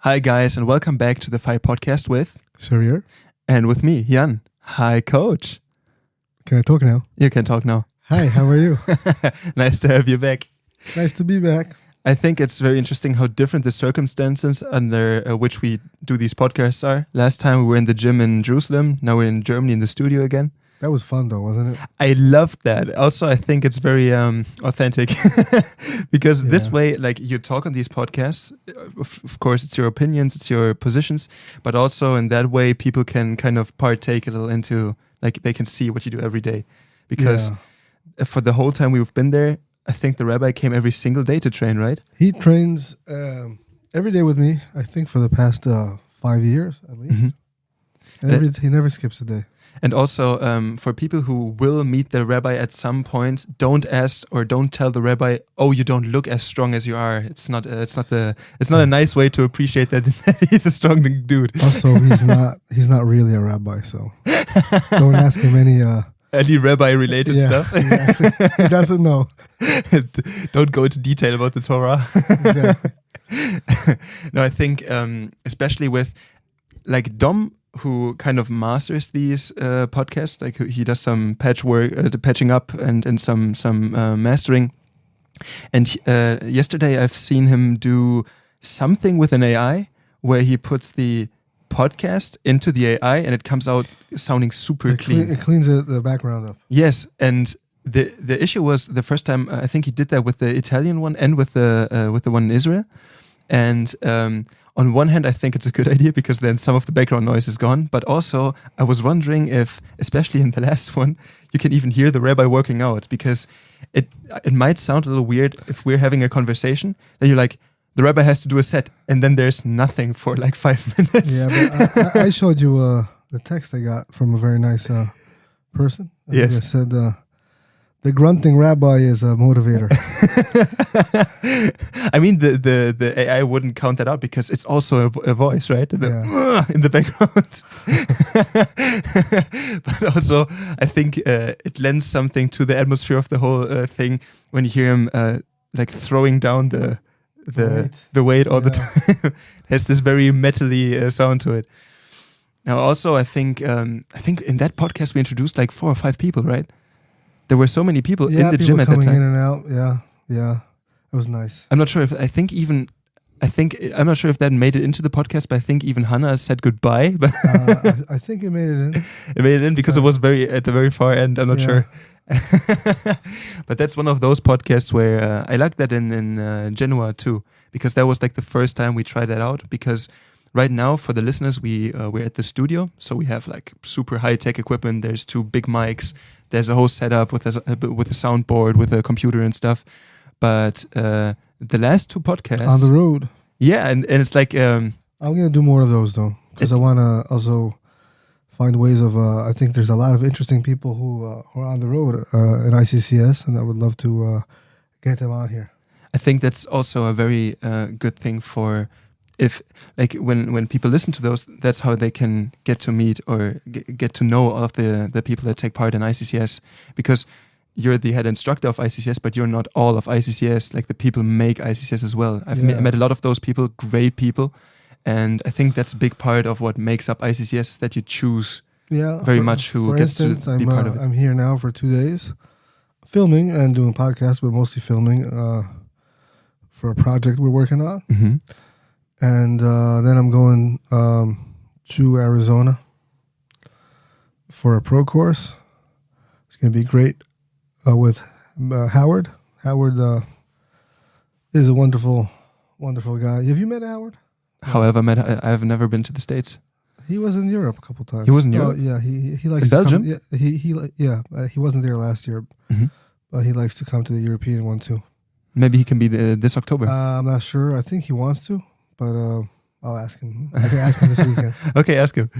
Hi guys, and welcome back to the Fi Podcast with Sharir. And with me, Jan. Hi, Coach. Can I talk now? You can talk now. Hi, how are you? Nice to have you back. Nice to be back. I think it's very interesting how different the circumstances under which we do these podcasts are. Last time we were in the gym in Jerusalem. Now we're in Germany in the studio again. That was fun though, wasn't it? I loved that. Also, I think it's very authentic because this way, like you talk on these podcasts, of course, it's your opinions, it's your positions, but also in that way, people can kind of partake a little into, like they can see what you do every day. Because for the whole time we've been there, I think the rabbi came every single day to train, right? He trains every day with me, I think for the past 5 years at least. Mm-hmm. He never skips a day. And also, for people who will meet the rabbi at some point, don't ask or don't tell the rabbi, "Oh, you don't look as strong as you are." It's not a nice way to appreciate that he's a strong dude. Also, he's not really a rabbi, so don't ask him any rabbi related stuff. Exactly. He doesn't know. Don't go into detail about the Torah. Exactly. No, I think especially with like Dom, who kind of masters these podcasts, like he does some patchwork, patching up and some mastering. And yesterday I've seen him do something with an AI where he puts the podcast into the AI and it comes out sounding super clean. It cleans the background up. Yes, and the issue was the first time I think he did that with the Italian one and with the one in Israel, and on one hand, I think it's a good idea because then some of the background noise is gone. But also, I was wondering if, especially in the last one, you can even hear the rabbi working out, because it might sound a little weird if we're having a conversation. Then you're like, the rabbi has to do a set, and then there's nothing for like 5 minutes. Yeah, but I showed you the text I got from a very nice person. Yes. I said, the grunting rabbi is a motivator. I mean, the AI wouldn't count that out because it's also a voice, right? In the background. But also, I think it lends something to the atmosphere of the whole thing when you hear him like throwing down the weight all the time. Has this very metally sound to it. Now, also, I think in that podcast we introduced like 4 or 5 people, right? There were so many people in the gym at that time. Coming in and out. Yeah. It was nice. I'm not sure if I'm not sure if that made it into the podcast, but I think even Hannah said goodbye. But I think it made it in. It made it in because it was at the very far end. I'm not sure. But that's one of those podcasts where I like that in Genoa too, because that was like the first time we tried that out. Because right now, for the listeners, we're at the studio, so we have like super high tech equipment. There's 2 big mics. There's a whole setup with a soundboard, with a computer and stuff. But the last 2 podcasts on the road. Yeah, and it's like I'm gonna do more of those though, because I want to also find ways of. I think there's a lot of interesting people who are on the road in ICCS, and I would love to get them on here. I think that's also a very good thing for. If like when people listen to those, that's how they can get to meet or get to know all of the people that take part in ICCS, because you're the head instructor of ICCS, but you're not all of ICCS. Like the people make ICCS as well. I've met a lot of those people, great people, and I think that's a big part of what makes up ICCS is that you choose very much who gets to be part of it. I'm here now for 2 days, filming and doing podcasts, but mostly filming for a project we're working on. Mm-hmm. And then I'm going to Arizona for a pro course. It's going to be great with Howard. Howard is a wonderful, wonderful guy. Have you met Howard? However, I have never been to the States. He was in Europe a couple times. He was in Europe? Yeah, he likes in to Belgium? Come, he wasn't there last year, but he likes to come to the European one too. Maybe he can be this October. I'm not sure. I think he wants to. But I'll ask him. I can ask him this weekend. Okay, ask him.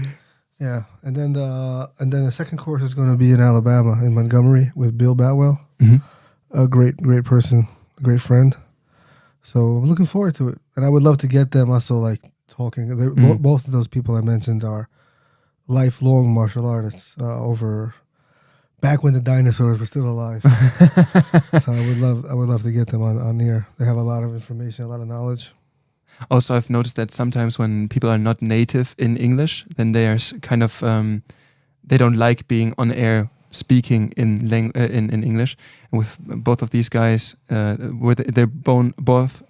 Yeah, and then the second course is going to be in Alabama, in Montgomery, with Bill Batwell, a great person, a great friend. So I'm looking forward to it, and I would love to get them also like talking. Both of those people I mentioned are lifelong martial artists. Over back when the dinosaurs were still alive. So I would love to get them on here. They have a lot of information, a lot of knowledge. Also, I've noticed that sometimes when people are not native in English, then they are kind of they don't like being on air speaking in in English. And with both of these guys, they're both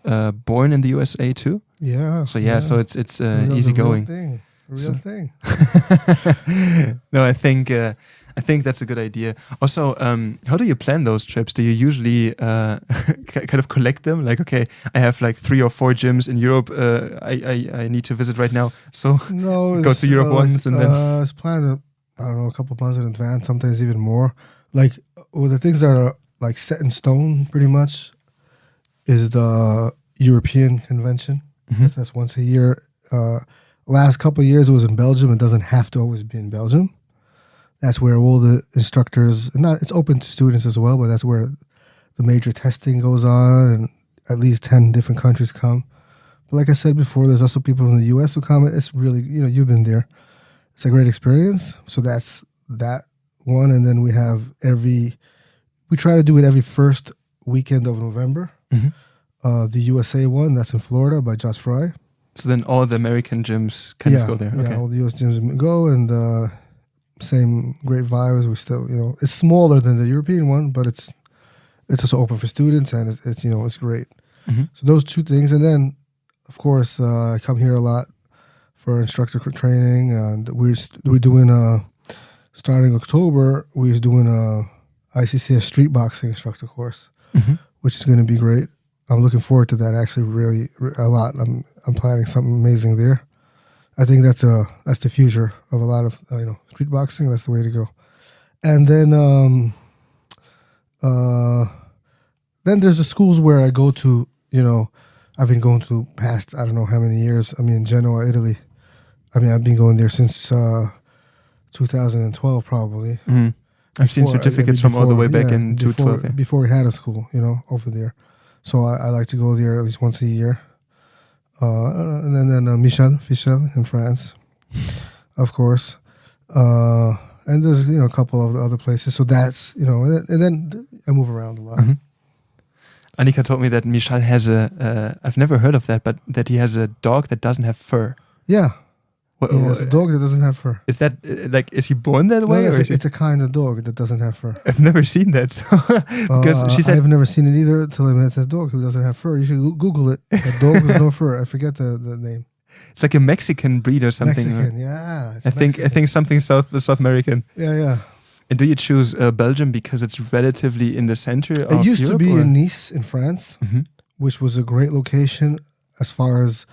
born in the USA too. Yeah. So so it's easy going. Real thing. No, I think that's a good idea. Also, how do you plan those trips? Do you usually kind of collect them? Like, okay, I have like 3 or 4 gyms in Europe. I need to visit right now. So go to Europe once and then. It's planned. I don't know, a couple of months in advance. Sometimes even more. Like, the things that are like set in stone, pretty much, is the European convention. Mm-hmm. That's once a year. Last couple of years it was in Belgium. It doesn't have to always be in Belgium. That's where all the instructors, it's open to students as well, but that's where the major testing goes on, and at least 10 different countries come. But like I said before, there's also people from the US who come. It's really, you've been there. It's a great experience. So that's that one. And then we try to do it every first weekend of November. Mm-hmm. The USA one, that's in Florida by Josh Fry. So then all the American gyms kind of go there. Okay. Yeah, all the US gyms go, and same great vibes. We still, it's smaller than the European one, but it's also open for students, and it's great. Mm-hmm. So those 2 things, and then of course I come here a lot for instructor training, and we're doing starting October. We're doing a ICCS street boxing instructor course, mm-hmm. which is going to be great. I'm looking forward to that actually really a lot. I'm planning something amazing there. I think that's the future of a lot of street boxing. That's the way to go. And then there's the schools where I go to. I've been going to past I don't know how many years. I mean, Genoa, Italy. I mean, I've been going there since 2012 probably. Mm-hmm. I've seen certificates from all the way back in 2012. Before we had a school, over there. So I like to go there at least once a year. And then Michel in France, of course. And there's, a couple of other places. So that's, and then I move around a lot. Mm-hmm. Annika told me that Michel has I've never heard of that, but that he has a dog that doesn't have fur. Yeah. He has a dog that doesn't have fur. Is that, is he born that way? No, or it's a kind of dog that doesn't have fur. I've never seen that. So because she said... I've never seen it either until I met that dog who doesn't have fur. You should Google it. A dog with no fur. I forget the name. It's like a Mexican breed or something. Mexican, yeah. I think something South American. Yeah. And do you choose Belgium because it's relatively in the center of Europe? It used to be in Nice in France, mm-hmm. which was a great location as far as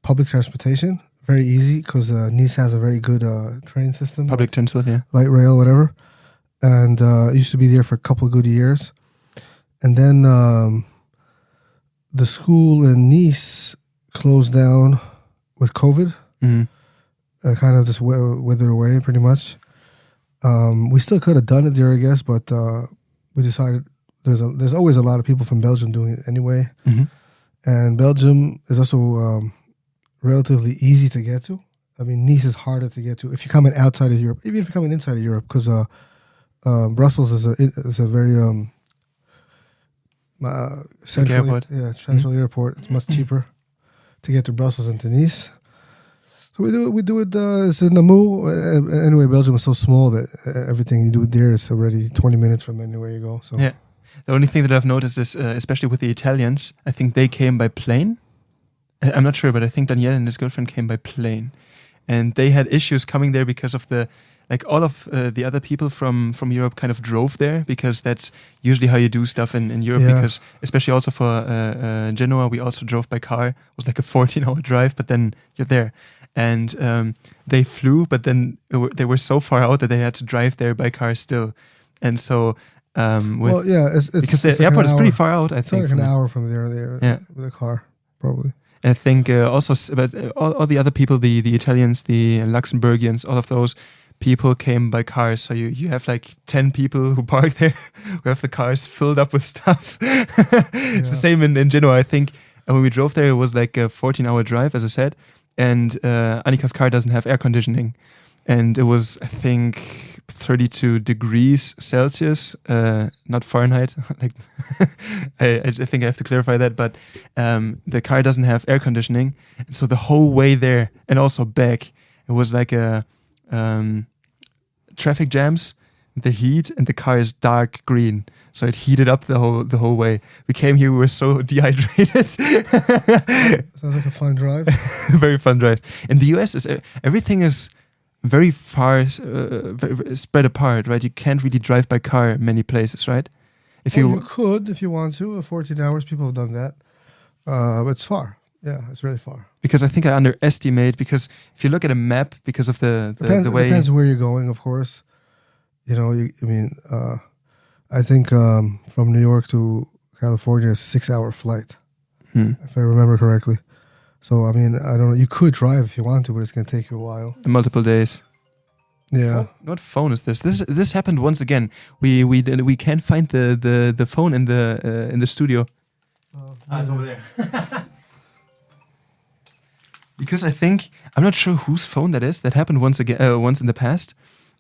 public transportation. Very easy because Nice has a very good train system. Public transport, yeah. Light rail, whatever. And I used to be there for a couple of good years. And then the school in Nice closed down with COVID. Mm-hmm. Kind of just withered away pretty much. We still could have done it there, I guess, but we decided there's always a lot of people from Belgium doing it anyway. Mm-hmm. And Belgium is also... relatively easy to get to. I mean, Nice is harder to get to if you're coming outside of Europe, even if you're coming inside of Europe, because Brussels is a very central airport. Central airport. It's much cheaper to get to Brussels than to Nice. So we do it. It's in Namur. Anyway, Belgium is so small that everything you do there is already 20 minutes from anywhere you go. So yeah, the only thing that I've noticed is, especially with the Italians, I think they came by plane. I'm not sure, but I think Danielle and his girlfriend came by plane, and they had issues coming there because of all of the other people from Europe kind of drove there, because that's usually how you do stuff in Europe. Yeah. Because especially also for Genoa, we also drove by car. It was like a 14-hour drive, but then you're there. And they flew, but then they were so far out that they had to drive there by car still. And so, it's because the like airport is pretty far out. I think like an hour from there. Yeah, with a car probably. And I think also, but all the other people, the Italians, the Luxembourgians, all of those people came by cars. So you have like 10 people who park there, who have the cars filled up with stuff. It's the same in Genoa. I think when we drove there, it was like a 14-hour drive, as I said. And Annika's car doesn't have air conditioning. and it was, I think, 32 degrees Celsius, not Fahrenheit. Like, I think I have to clarify that. But the car doesn't have air conditioning, and so the whole way there and also back, it was like a traffic jams, the heat, and the car is dark green, so it heated up the whole way. We came here, we were so dehydrated. Sounds like a fun drive. Very fun drive. In the US, everything is very far very spread apart, right? You can't really drive by car many places, right? You could if you want to. 14 hours, people have done that. But it's far. Yeah, it's really far. Because I think I underestimate, because if you look at a map, because of the way... It depends where you're going, of course. You know, I think from New York to California is a 6-hour flight, if I remember correctly. So, I mean, I don't know. You could drive if you want to, but it's going to take you a while. Multiple days. Yeah. What phone is this? This happened once again. We can't find the phone in the studio. It's over there. Because I'm not sure whose phone that is. That happened once in the past.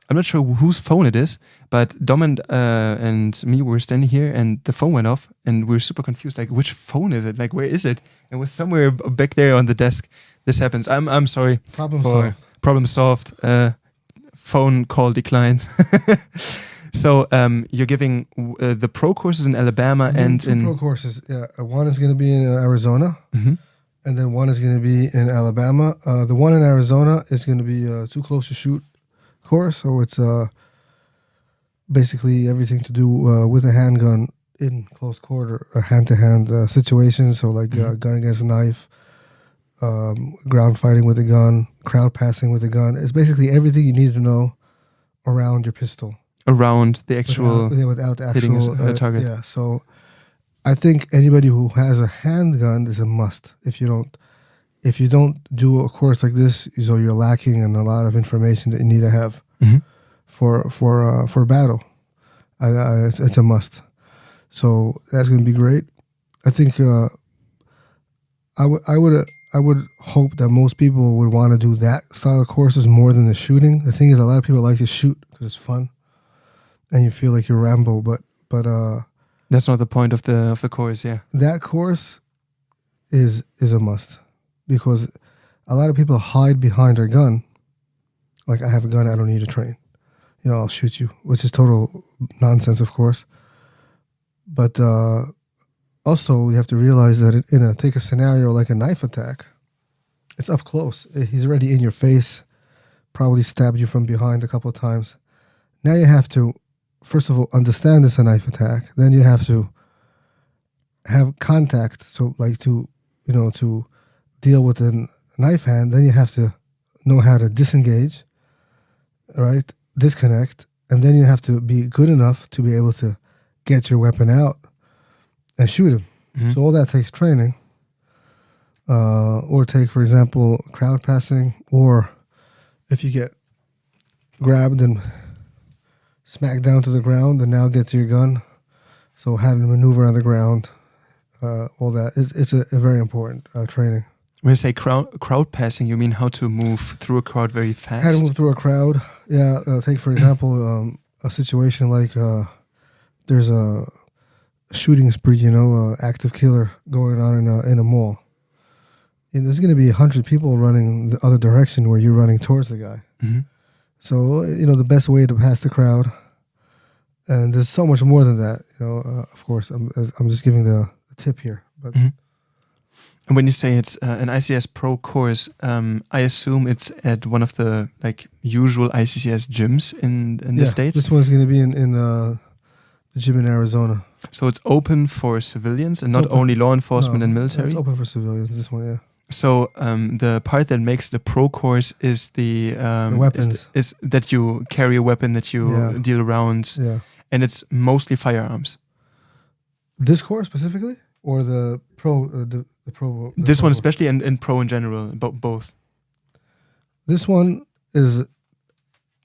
I'm not sure whose phone it is, but Dom and me were standing here, and the phone went off, and we were super confused. Like, which phone is it? Like, where is it? It was somewhere back there on the desk. This happens. I'm sorry. Problem solved. Phone call declined. So you're giving the pro courses in Alabama and two pro courses. Yeah, one is going to be in Arizona, and then one is going to be in Alabama. The one in Arizona is going to be too close to shoot course, so it's basically everything to do with a handgun in close quarter, a hand-to-hand situation. So like gun against knife, ground fighting with a gun, crowd passing with a gun. It's basically everything you need to know around your pistol, around the actual without the hitting actual a target. Yeah, so I think anybody who has a handgun is a must. If you don't do a course like this, so you're lacking in a lot of information that you need to have for battle. It's a must. So that's going to be great. I think I would hope that most people would want to do that style of courses more than the shooting. The thing is, a lot of people like to shoot because it's fun, and you feel like you're Rambo. But that's not the point of the course. Yeah, that course is a must. Because a lot of people hide behind their gun. Like, I have a gun, I don't need to train. You know, I'll shoot you, which is total nonsense, of course. But also, you have to realize that take a scenario like a knife attack. It's up close. He's already in your face, probably stabbed you from behind a couple of times. Now you have to, first of all, understand it's a knife attack. Then you have to have contact, so like to deal with a knife hand. Then you have to know how to disengage, right? Disconnect, and then you have to be good enough to be able to get your weapon out and shoot him. So all that takes training. Or take, for example, crowd passing, or if you get grabbed and smacked down to the ground and now get to your gun. So how to maneuver on the ground, all that. It's a very important training. When you say crowd passing, you mean how to move through a crowd very fast? How to move through a crowd. Yeah. Take, for example, a situation like there's a shooting spree, active killer going on in a mall. And there's going to be 100 people running the other direction where you're running towards the guy. So, the best way to pass the crowd. And there's so much more than that. Of course, I'm just giving the tip here. But And when you say it's an ICCS Pro course, I assume it's at one of the usual ICCS gyms in the States? This one's going to be in the gym in Arizona. So it's open for civilians and not only law enforcement and military? It's open for civilians, this one, yeah. So the part that makes the pro course is the weapons. Is that you carry a weapon that you deal around, and it's mostly firearms. This course specifically, or the pro? The pro. This one especially, and pro in general, both. This one is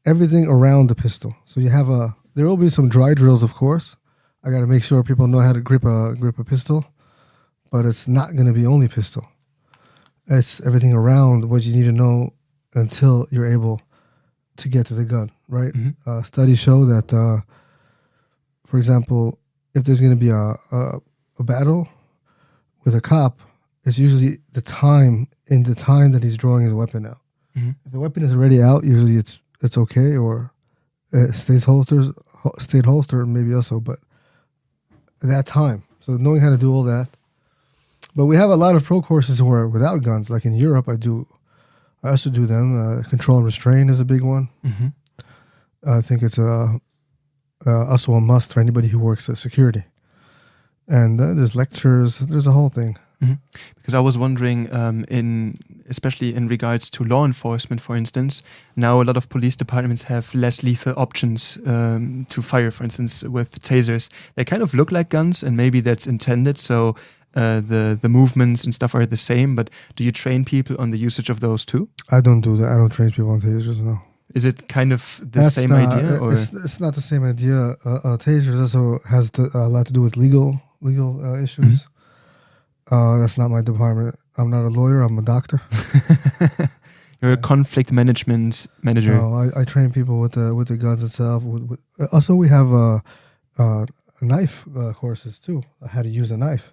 everything around the pistol. So you have there will be some dry drills, of course. I got to make sure people know how to grip a pistol, but it's not going to be only pistol. It's everything around what you need to know until you're able to get to the gun, right? Mm-hmm. Studies show that, for example, if there's going to be a battle with a cop, it's usually the time that he's drawing his weapon out. Mm-hmm. If the weapon is already out, usually it's okay, or it stayed holstered, maybe also, but at that time. So knowing how to do all that. But we have a lot of pro courses who are without guns. Like in Europe, I also do them. Control and restraint is a big one. Mm-hmm. I think it's also a must for anybody who works at security. And there's lectures. There's a whole thing. Mm-hmm. Because I was wondering, especially in regards to law enforcement, for instance, now a lot of police departments have less lethal options to fire, for instance, with tasers. They kind of look like guns, and maybe that's intended. So the movements and stuff are the same. But do you train people on the usage of those too? I don't do that. I don't train people on tasers, no. Is it kind of the same idea? Or? It's not the same idea. Tasers also has a lot to do with legal issues. Mm-hmm. That's not my department. I'm not a lawyer. I'm a doctor. You're a conflict management manager. No, I train people with the guns itself. Also, we have knife courses too. How to use a knife,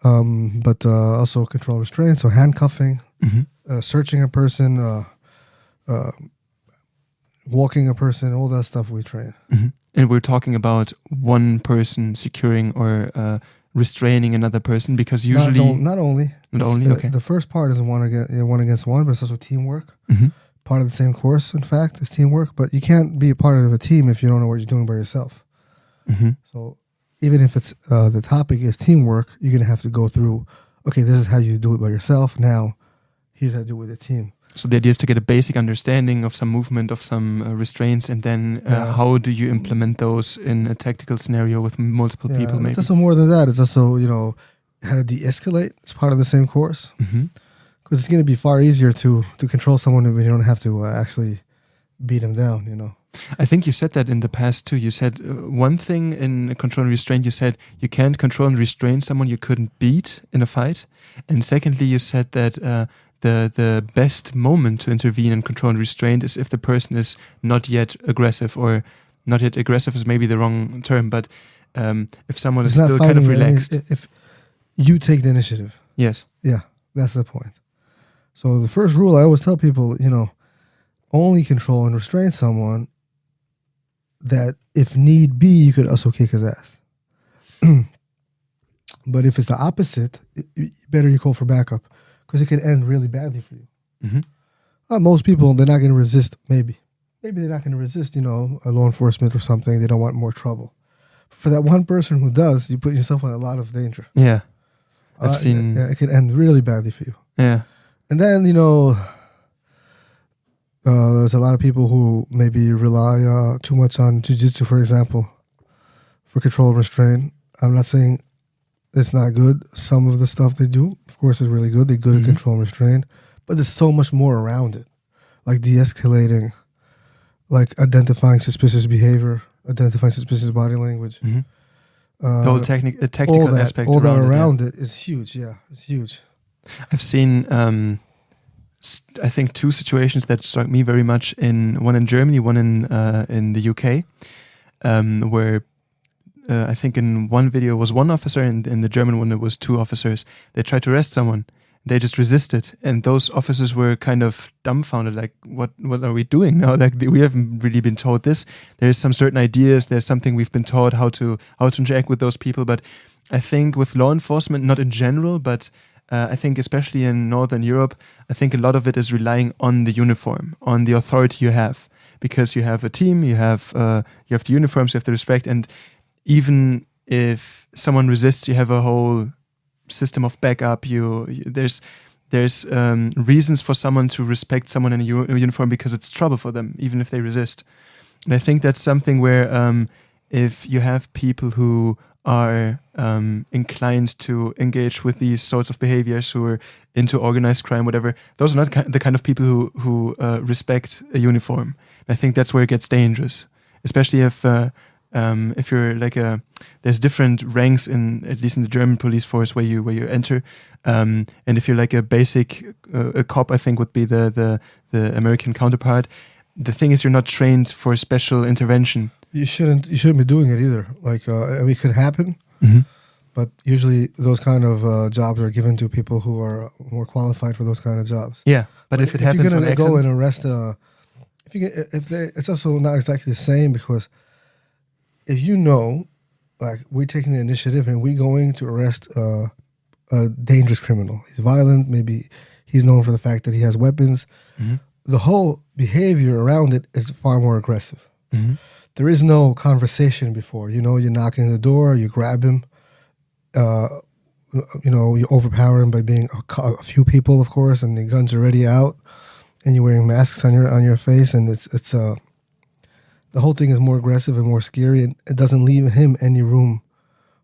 but also control restraint. So handcuffing, Mm-hmm. searching a person, walking a person, all that stuff we train. Mm-hmm. And we're talking about one person securing or restraining another person, because usually not only. Okay. The first part is one against one, but it's also teamwork. Mm-hmm. Part of the same course, in fact, is teamwork. But you can't be a part of a team if you don't know what you're doing by yourself. Mm-hmm. So even if it's the topic is teamwork, you're gonna have to go through. Okay, this is how you do it by yourself. Now, here's how to do it with a team. So the idea is to get a basic understanding of some movement, of some restraints, and then how do you implement those in a tactical scenario with multiple people? Maybe it's also more than that. It's also how to de-escalate. It's part of the same course, because it's going to be far easier to control someone when you don't have to actually beat them down. I think you said that in the past too. You said one thing in control and restraint. You said you can't control and restrain someone you couldn't beat in a fight, and secondly, you said that the best moment to intervene and control and restraint is if the person is not yet aggressive, or not yet aggressive is maybe the wrong term, but if someone is still kind of relaxed. If you take the initiative. Yes. Yeah, that's the point. So the first rule I always tell people, only control and restrain someone that if need be, you could also kick his ass. But if it's the opposite, better you call for backup, because it could end really badly for you. Mm-hmm. Most people, they're not going to resist, maybe they're not going to resist, a law enforcement or something. They don't want more trouble. For that one person who does, you put yourself in a lot of danger. Yeah. I've seen... it could end really badly for you. Yeah. And then, there's a lot of people who maybe rely too much on jiu-jitsu, for example, for control and restraint. I'm not saying it's not good. Some of the stuff they do, of course, is really good. They're good at control and restraint. But there's so much more around it. Like de-escalating, like identifying suspicious behavior, identifying suspicious body language. Mm-hmm. The whole tactical aspect. All that around it is huge. Yeah, it's huge. I've seen, I think, two situations that struck me very much. One in Germany, one in the UK, where I think in one video was one officer, and in the German one it was two officers. They tried to arrest someone. They just resisted, and those officers were kind of dumbfounded. Like, what are we doing now? Like, we haven't really been told this. There's some certain ideas. There's something we've been taught how to interact with those people. But I think with law enforcement, not in general, but I think especially in Northern Europe, I think a lot of it is relying on the uniform, on the authority you have, because you have a team, you have the uniforms, you have the respect, and even if someone resists, you have a whole system of backup. There's reasons for someone to respect someone in a uniform, because it's trouble for them, even if they resist. And I think that's something where if you have people who are inclined to engage with these sorts of behaviors, who are into organized crime, whatever, those are not the kind of people who respect a uniform. And I think that's where it gets dangerous, especially if you're like there's different ranks at least in the German police force where you enter, and if you're like a basic a cop, I think would be the American counterpart. the thing is, you're not trained for special intervention. You shouldn't be doing it either. Like, I mean, it could happen, but usually those kind of jobs are given to people who are more qualified for those kind of jobs. Yeah, but if it happens, you're on gonna go accident, and arrest it's also not exactly the same, because if you know, like, we're taking the initiative and we're going to arrest a dangerous criminal. He's violent. Maybe he's known for the fact that he has weapons. The whole behavior around it is far more aggressive. There is no conversation before. You know, you're knocking on the door, you grab him, you know, you overpower him by being a few people, of course, and the gun's already out, and you're wearing masks on your face, and it's the whole thing is more aggressive and more scary, and it doesn't leave him any room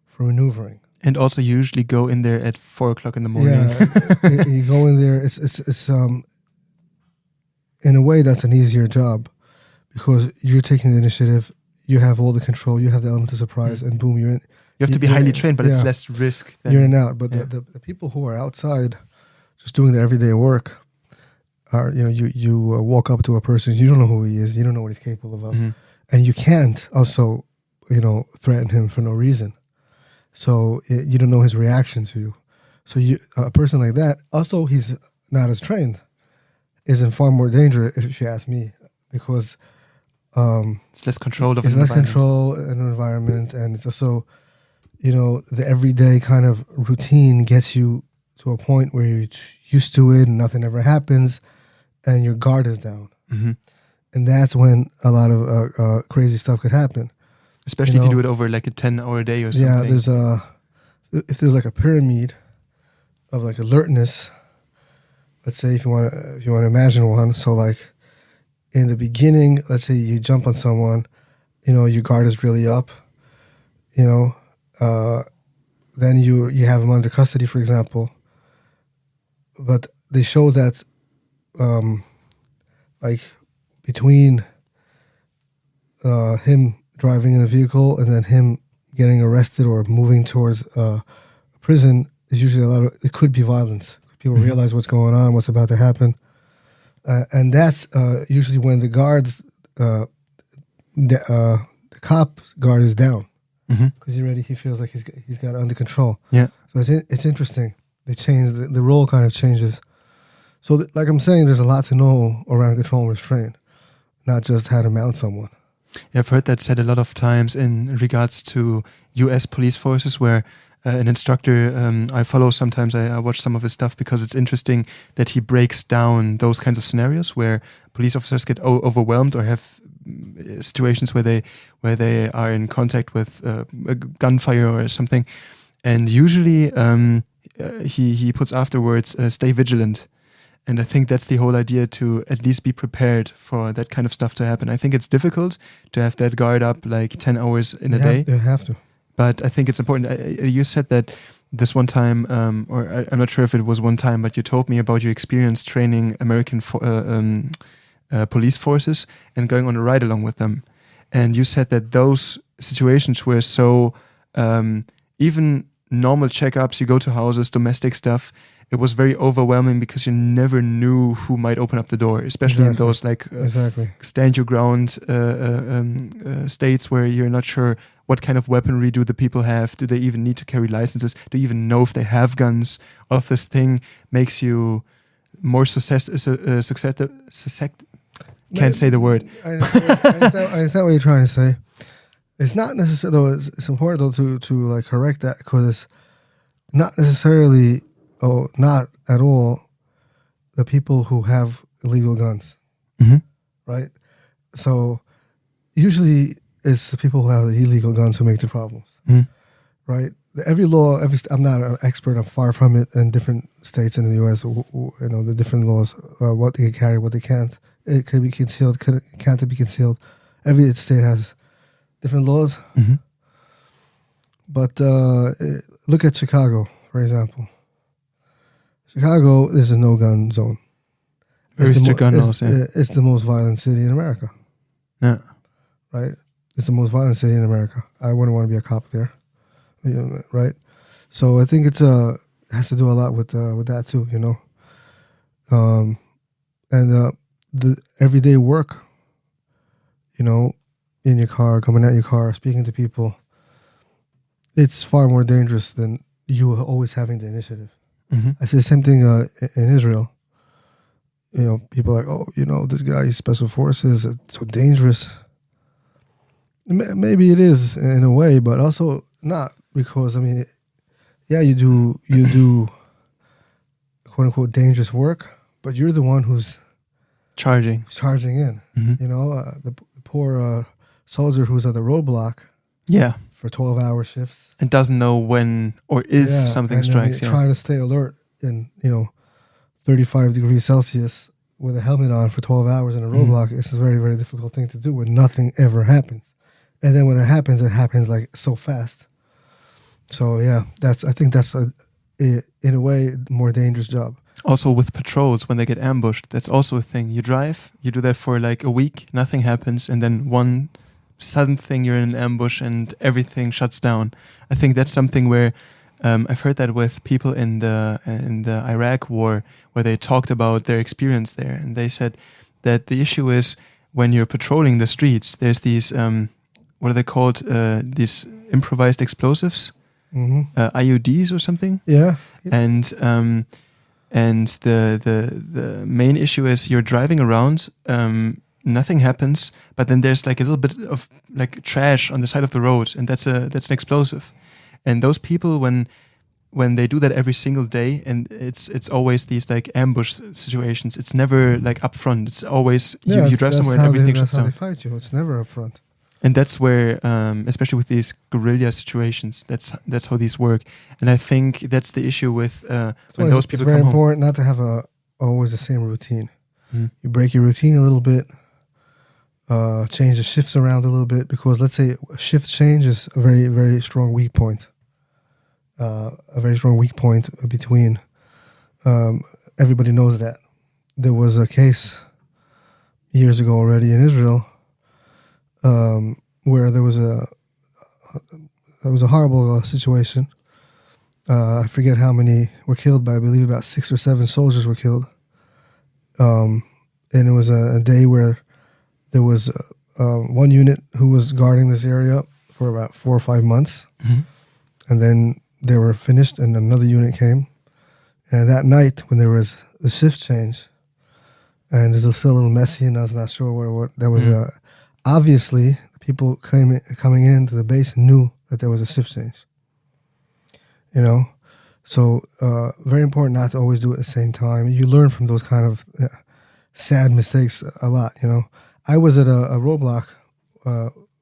for maneuvering. And also, you usually go in there at 4 o'clock in the morning. Yeah, you go in there. It's in a way that's an easier job, because you're taking the initiative. You have all the control. You have the element of surprise, and boom, you're in. You have to be highly trained, but it's less risk. You're in and out. But the people who are outside, just doing their everyday work, are, you know, you walk up to a person, you don't know who he is, you don't know what he's capable of, and you can't also, you know, threaten him for no reason. So you don't know his reaction to you. So a person like that, also he's not as trained, is in far more danger, if you ask me, because it's less controlled of an environment. Less control in an environment, and it's also, you know, the everyday kind of routine gets you to a point where you're used to it and nothing ever happens, and your guard is down. And that's when a lot of crazy stuff could happen. Especially if you do it over like a 10-hour day or something. Yeah, if there's like a pyramid of like alertness, let's say if you want to imagine one, so like in the beginning, let's say you jump on someone, you know, your guard is really up, you know, then you have them under custody, for example. But they show that like between him driving in a vehicle and then him getting arrested or moving towards a prison is usually it could be violence. People realize what's going on, what's about to happen. And that's usually when the guards, the cop guard is down, because he feels like he's got it under control. Yeah. So it's interesting. They change, the role kind of changes. So like I'm saying, there's a lot to know around control and restraint, not just how to mount someone. Yeah, I've heard that said a lot of times in regards to U.S. police forces, where an instructor I follow sometimes, I watch some of his stuff because it's interesting that he breaks down those kinds of scenarios where police officers get overwhelmed or have situations where they are in contact with a gunfire or something, and usually he puts afterwards stay vigilant. And I think that's the whole idea, to at least be prepared for that kind of stuff to happen. I think it's difficult to have that guard up like 10 hours in a day. You have to. But I think it's important. You said that this one time, or I'm not sure if it was one time, but you told me about your experience training American police forces and going on a ride along with them. And you said that those situations were so, even normal checkups, you go to houses, domestic stuff, it was very overwhelming because you never knew who might open up the door, especially in those like stand your ground states where you're not sure what kind of weaponry do the people have. Do they even need to carry licenses? Do you even know if they have guns? All of this thing makes you more susceptible. Can't say the word. I understand what you're trying to say. It's not necessarily, though. It's important though to like correct that, because it's not necessarily, not at all, the people who have illegal guns, right? So usually it's the people who have the illegal guns who make the problems, right? Every law, I'm not an expert, I'm far from it, in different states in the U.S., you know, the different laws, what they can carry, what they can't. It could be concealed, can't be concealed. Every state has different laws. But look at Chicago, for example. Chicago is a no-gun zone. It's the most violent city in America. Yeah. Right? It's the most violent city in America. I wouldn't want to be a cop there. Right? So I think it has to do a lot with that too, you know. And the everyday work in your car, coming out your car, speaking to people, it's far more dangerous than you always having the initiative. Mm-hmm. I see the same thing in Israel. People are like, oh, this guy is special forces, it's so dangerous. Maybe it is in a way, but also not, because you do quote unquote dangerous work, but you're the one who's charging in. Mm-hmm. The poor soldier who's at the roadblock. Yeah. For 12-hour shifts. And doesn't know when or if something strikes. Trying to stay alert in 35 degrees Celsius with a helmet on for 12 hours in a roadblock. It's a very, very difficult thing to do when nothing ever happens. And then when it happens like so fast. So yeah, I think that's in a way more dangerous job. Also with patrols, when they get ambushed, that's also a thing. You drive, you do that for like a week, nothing happens, and then one sudden thing, you're in an ambush and everything shuts down. I think that's something where I've heard that with people in the Iraq war, where they talked about their experience there, and they said that the issue is when you're patrolling the streets, there's these what are they called? These improvised explosives, IUDs or something. Yeah. And the main issue is you're driving around. Nothing happens, but then there's like a little bit of like trash on the side of the road, and that's an explosive. And those people, when they do that every single day, and it's always these like ambush situations. It's never like up front. It's always you drive somewhere and everything shuts down. That's how they fight you. It's never up front. And that's where, especially with these guerrilla situations, that's how these work. And I think that's the issue with when those people come home. It's very important not to have always the same routine. You break your routine a little bit. Change the shifts around a little bit, because let's say a shift change is a very, very strong weak point. A very strong weak point between. Everybody knows that. There was a case years ago already in Israel where there was a horrible situation. I forget how many were killed, but I believe about 6 or 7 soldiers were killed. And it was a day where there was one unit who was guarding this area for about 4 or 5 months. And then they were finished and another unit came. And that night when there was the shift change, and it was still a little messy and I was not sure what that was. Obviously, people coming into the base knew that there was a shift change. So very important not to always do it at the same time. You learn from those kind of sad mistakes a lot, I was at a roadblock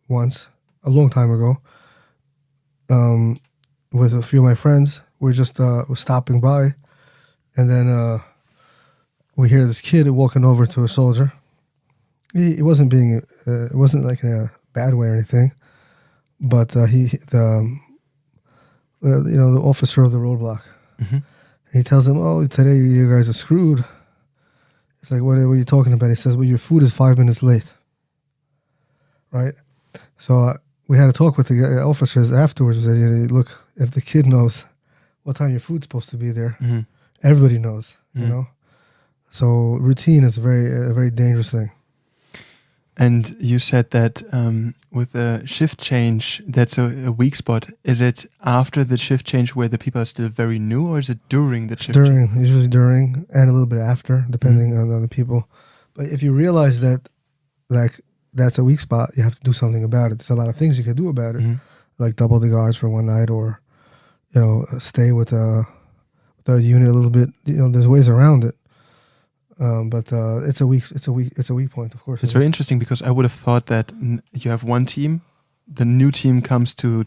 once, a long time ago, with a few of my friends. We're just stopping by, and then we hear this kid walking over to a soldier. He wasn't being, it wasn't like in a bad way or anything, but the officer of the roadblock, he tells him, "Oh, today you guys are screwed." It's like, what are you talking about? He says, "Well, your food is 5 minutes late." Right? So we had a talk with the officers afterwards. We said, look, if the kid knows what time your food's supposed to be there, everybody knows, So routine is a very dangerous thing. And you said that with a shift change, that's a weak spot. Is it after the shift change where the people are still very new, or is it during the shift change? Usually during, and a little bit after, depending on the people. But if you realize that, like, that's a weak spot, you have to do something about it. There's a lot of things you can do about it, like double the guards for one night, or stay with the unit a little bit. There's ways around it. But it's a weak point, of course. It's very interesting, because I would have thought that you have one team, the new team comes to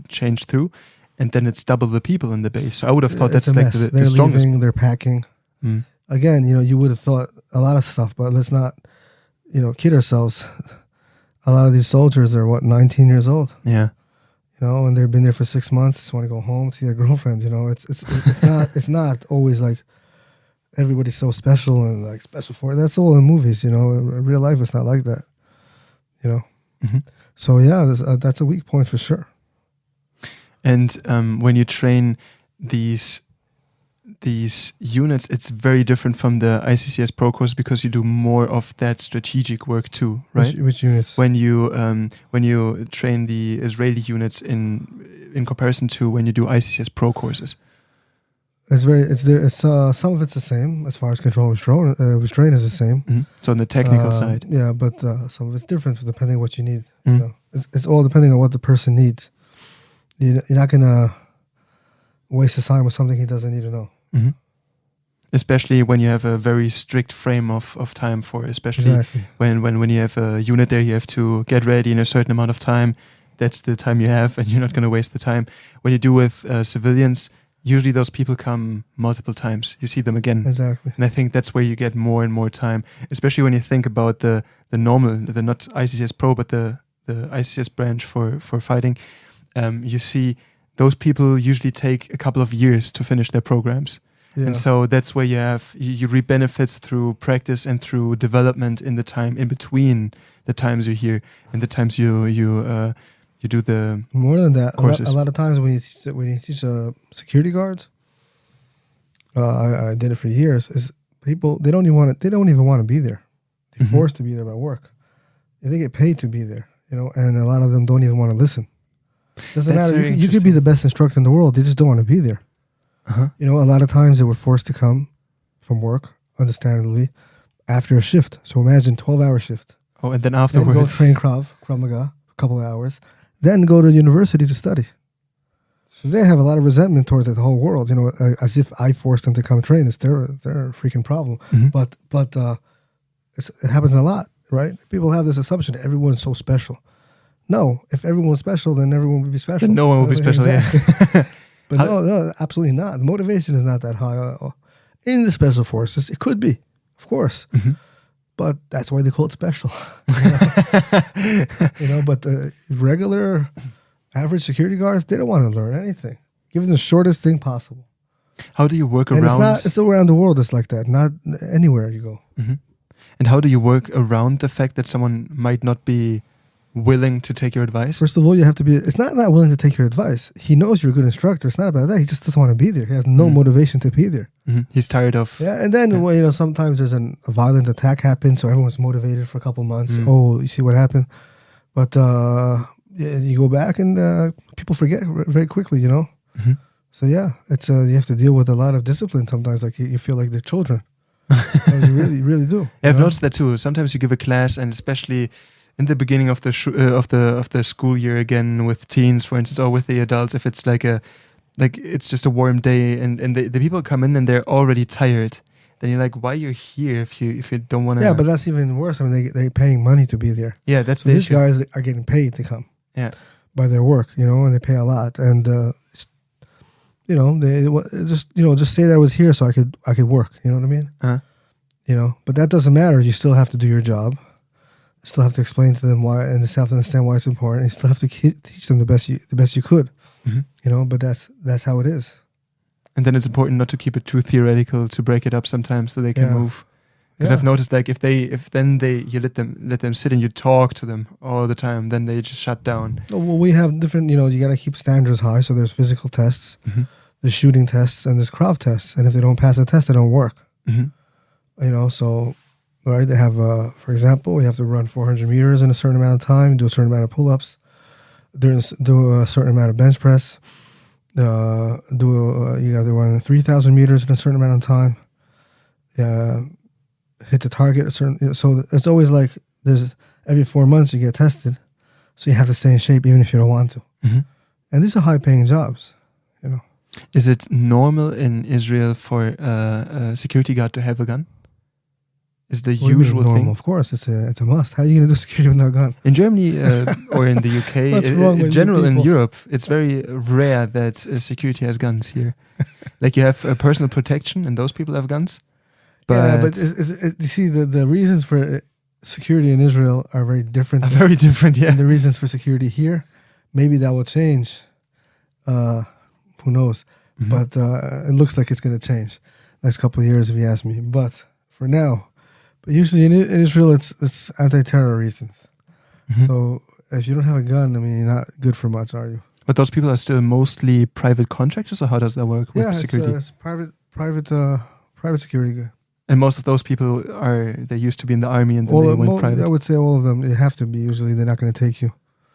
change through, and then it's double the people in the base. So I would have thought that's like the strongest. They're packing. Again, you would have thought a lot of stuff, but let's not, kid ourselves. A lot of these soldiers are 19 years old. Yeah. And they've been there for 6 months. Just want to go home to their girlfriend. It's not always like everybody's so special and like special for that's all in movies. In real life, it's not like that. So yeah, that's a weak point for sure. And when you train these these units, it's very different from the ICCS Pro course because you do more of that strategic work too, right? Which units? When you train the Israeli units in comparison to when you do ICCS Pro courses. Some of it's the same as far as control restraint is the same. Mm-hmm. So on the technical side, yeah, but some of it's different depending on what you need. Mm-hmm. You know, it's all depending on what the person needs. You're not gonna waste his time with something he doesn't need to know. Mm-hmm. Especially when you have a very strict frame of time for, especially exactly. when you have a unit there, you have to get ready in a certain amount of time. That's the time you have, and you're not going to waste the time. When you do with civilians, usually those people come multiple times. You see them again. Exactly. And I think that's where you get more and more time, especially when you think about the normal, the not ICCS Pro, but the ICCS branch for fighting. You see those people usually take a couple of years to finish their programs. Yeah. And so that's where you reap benefits through practice and through development in the time in between the times you're here and the times you do the more than that courses. A lot of times when you teach security guards, I did it for years. Is people they don't even want to be there. They're forced to be there by work. And they get paid to be there, you know. And a lot of them don't even want to listen. Doesn't matter. You could be the best instructor in the world. They just don't want to be there. Uh-huh. You know, a lot of times they were forced to come from work, understandably, after a shift. So imagine 12-hour shift. Oh, and then afterwards, then go train Krav Maga for a couple of hours. Then go to university to study. So they have a lot of resentment towards the whole world, you know, as if I forced them to come train. It's their freaking problem. Mm-hmm. But it happens a lot, right? People have this assumption that everyone's so special. No, if everyone's special, then everyone would be special. Then no one would be special, exactly. Yeah. But no, absolutely not. The motivation is not that high. In the special forces, it could be, of course. Mm-hmm. But that's why they call it special. You know, but the regular, average security guards, they don't want to learn anything. Give them the shortest thing possible. How do you work around? It's around the world. It's like that. Not anywhere you go. Mm-hmm. And how do you work around the fact that someone might not be willing to take your advice? First of all, you have to be. It's not willing to take your advice. He knows you're a good instructor. It's not about that. He just doesn't want to be there. He has no motivation to be there. Mm-hmm. He's tired of. Yeah, and then well, you know, sometimes there's a violent attack happens, so everyone's motivated for a couple months. Oh, you see what happened? But you go back and people forget very quickly. You know. Mm-hmm. So yeah, it's you have to deal with a lot of discipline sometimes. Like you feel like they're children. You really do. Yeah, I've noticed that too. Sometimes you give a class, and especially in the beginning of the school year again with teens, for instance, or with the adults, if it's like it's just a warm day and the people come in and they're already tired, then you're like, why you're here if you don't want to? Yeah, but that's even worse. I mean, they're paying money to be there. Yeah, that's so these guys are getting paid to come. Yeah, by their work, you know, and they pay a lot. And you know, they just say that I was here so I could work. You know what I mean? Uh-huh. You know, but that doesn't matter. You still have to do your job. Still have to explain to them why, and they still have to understand why it's important. And you still have to teach them the best you could, mm-hmm. You know. But that's how it is. And then it's important not to keep it too theoretical, to break it up sometimes so they can move. Because I've noticed, like, if you let them sit and you talk to them all the time, then they just shut down. Well, we have different. You know, you got to keep standards high. So there's physical tests, mm-hmm. there's shooting tests, and there's Krav tests. And if they don't pass the test, they don't work. Mm-hmm. You know, so. Right, they have, for example, we have to run 400 meters in a certain amount of time, do a certain amount of pull-ups, do a certain amount of bench press, you have to run 3,000 meters in a certain amount of time, hit the target a certain. So it's always like there's every 4 months you get tested, so you have to stay in shape even if you don't want to. Mm-hmm. And these are high-paying jobs, you know. Is it normal in Israel for a security guard to have a gun? Is the usual thing? Of course, it's a must. How are you going to do security with no gun? In Germany or in the UK, in general in Europe, it's very rare that security has guns here. Like you have personal protection, and those people have guns. But you see, the reasons for security in Israel are very different. Very different, yeah. And the reasons for security here, maybe that will change. Who knows? Mm-hmm. But it looks like it's going to change next couple of years, if you ask me. But for now. But usually in Israel, it's anti-terror reasons. Mm-hmm. So if you don't have a gun, I mean, you're not good for much, are you? But those people are still mostly private contractors, or how does that work with security? It's private security guy. And most of those people they used to be in the army and then they went private. I would say all of them. You have to be. Usually, they're not going to take you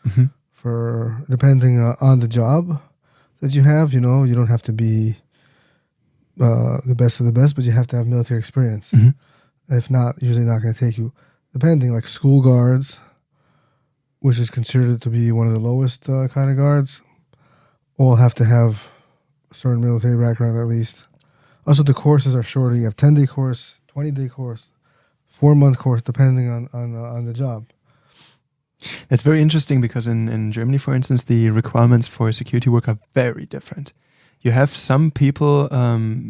Mm-hmm. for depending on the job that you have. You know, you don't have to be the best of the best, but you have to have military experience. Mm-hmm. If not, usually not going to take you. Depending, like school guards, which is considered to be one of the lowest kind of guards, all have to have a certain military background at least. Also, the courses are shorter. You have 10-day course, 20-day course, 4-month course, depending on the job. That's very interesting because in Germany, for instance, the requirements for security work are very different. You have some people,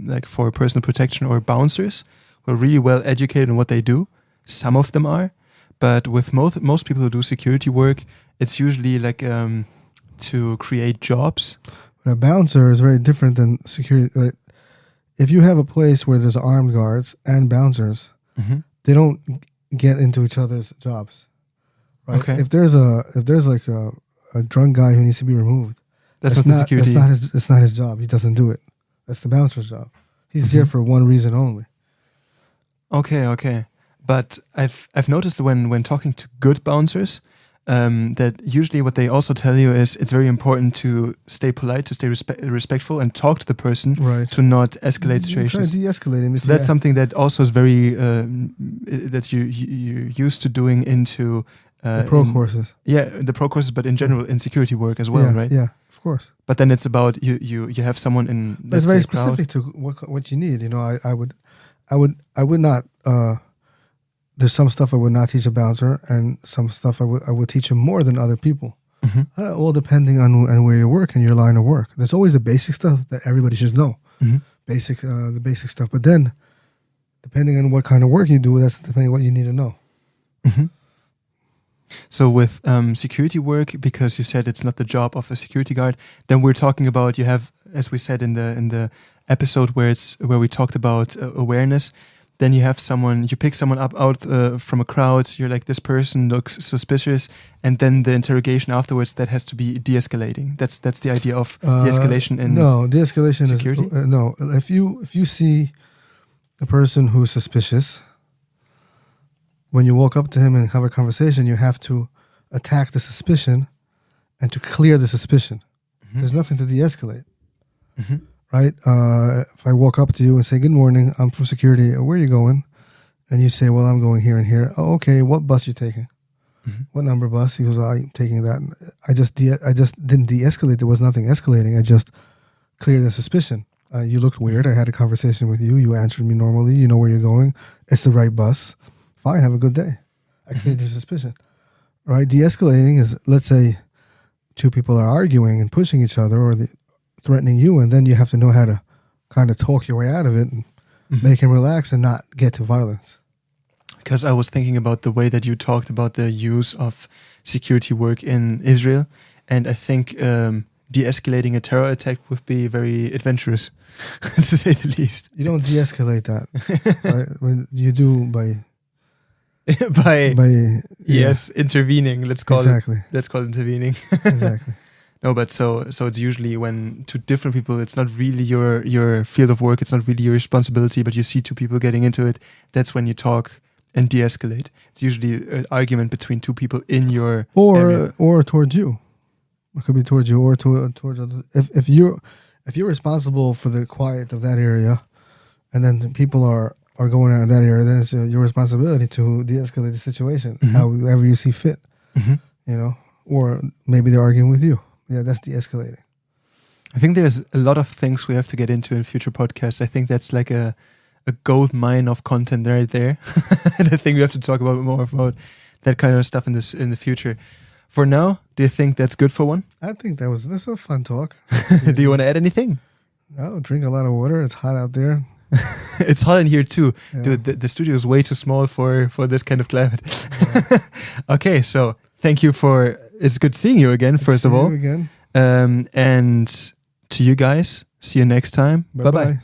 like for personal protection or bouncers, who are really well educated in what they do. Some of them are. But with most people who do security work, it's usually like to create jobs. But a bouncer is very different than security. Right? If you have a place where there's armed guards and bouncers, Mm-hmm. they don't get into each other's jobs. Right? Okay. If there's like a drunk guy who needs to be removed, That's not the security. It's not his job. He doesn't do it. That's the bouncer's job. He's Mm-hmm. here for one reason only. Okay. But I've noticed when talking to good bouncers, that usually what they also tell you is it's very important to stay polite, to stay respectful, and talk to the person, Right. to not escalate Try situations. to de-escalate him. So that's something that also is very that you're used to doing into the pro courses. Yeah, the pro courses, but in general in security work as well, right? Yeah, of course. But then it's about you have someone in. But it's very specific to what you need. You know, I would not. There's some stuff I would not teach a bouncer, and some stuff I would teach him more than other people. Mm-hmm. All depending on where you work and your line of work. There's always the basic stuff that everybody should know, Mm-hmm. the basic stuff. But then, depending on what kind of work you do, that's depending on what you need to know. Mm-hmm. So with security work, because you said it's not the job of a security guard, then we're talking about you have, as we said in the episode where we talked about awareness. Then you pick someone up out from a crowd. You're like, this person looks suspicious, and then the interrogation afterwards that has to be de-escalating. That's the idea of de-escalation in de-escalation security? Is no. If you see a person who's suspicious, when you walk up to him and have a conversation, you have to attack the suspicion and to clear the suspicion. Mm-hmm. There's nothing to de-escalate. Mm-hmm. Right? If I walk up to you and say, good morning, I'm from security, where are you going? And you say, well, I'm going here and here. Oh, okay, what bus you taking? Mm-hmm. What number bus? He goes, I'm taking that. I just didn't de-escalate. There was nothing escalating. I just cleared the suspicion. You looked weird. I had a conversation with you. You answered me normally. You know where you're going. It's the right bus. Fine, have a good day. I cleared your suspicion. Right? De-escalating is, let's say, two people are arguing and pushing each other or threatening you, and then you have to know how to kind of talk your way out of it and Mm-hmm. make him relax and not get to violence. Because I was thinking about the way that you talked about the use of security work in Israel, and I think de-escalating a terror attack would be very adventurous, to say the least. You don't de-escalate that. Right? I mean, you do by intervening. Let's call it intervening. Exactly. No, but so it's usually when to different people, it's not really your field of work, it's not really your responsibility, but you see two people getting into it, that's when you talk and de-escalate. It's usually an argument between two people in your area. Or towards you. It could be towards you or towards others. If you're responsible for the quiet of that area, and then people are going out in that area, then it's your responsibility to de-escalate the situation, Mm-hmm. however you see fit. Mm-hmm. You know, or maybe they're arguing with you. Yeah, that's de-escalating. I think there's a lot of things we have to get into in future podcasts. I think that's like a gold mine of content right there. And I think we have to talk about more about that kind of stuff in the future. For now, do you think that's good for one? I think this was a fun talk. Do you want to add anything? No, drink a lot of water. It's hot out there. It's hot in here too. Yeah. Dude, the studio is way too small for this kind of climate. Yeah. Okay, so thank you it's good seeing you again, first of all. See you again. And to you guys, see you next time. Bye-bye.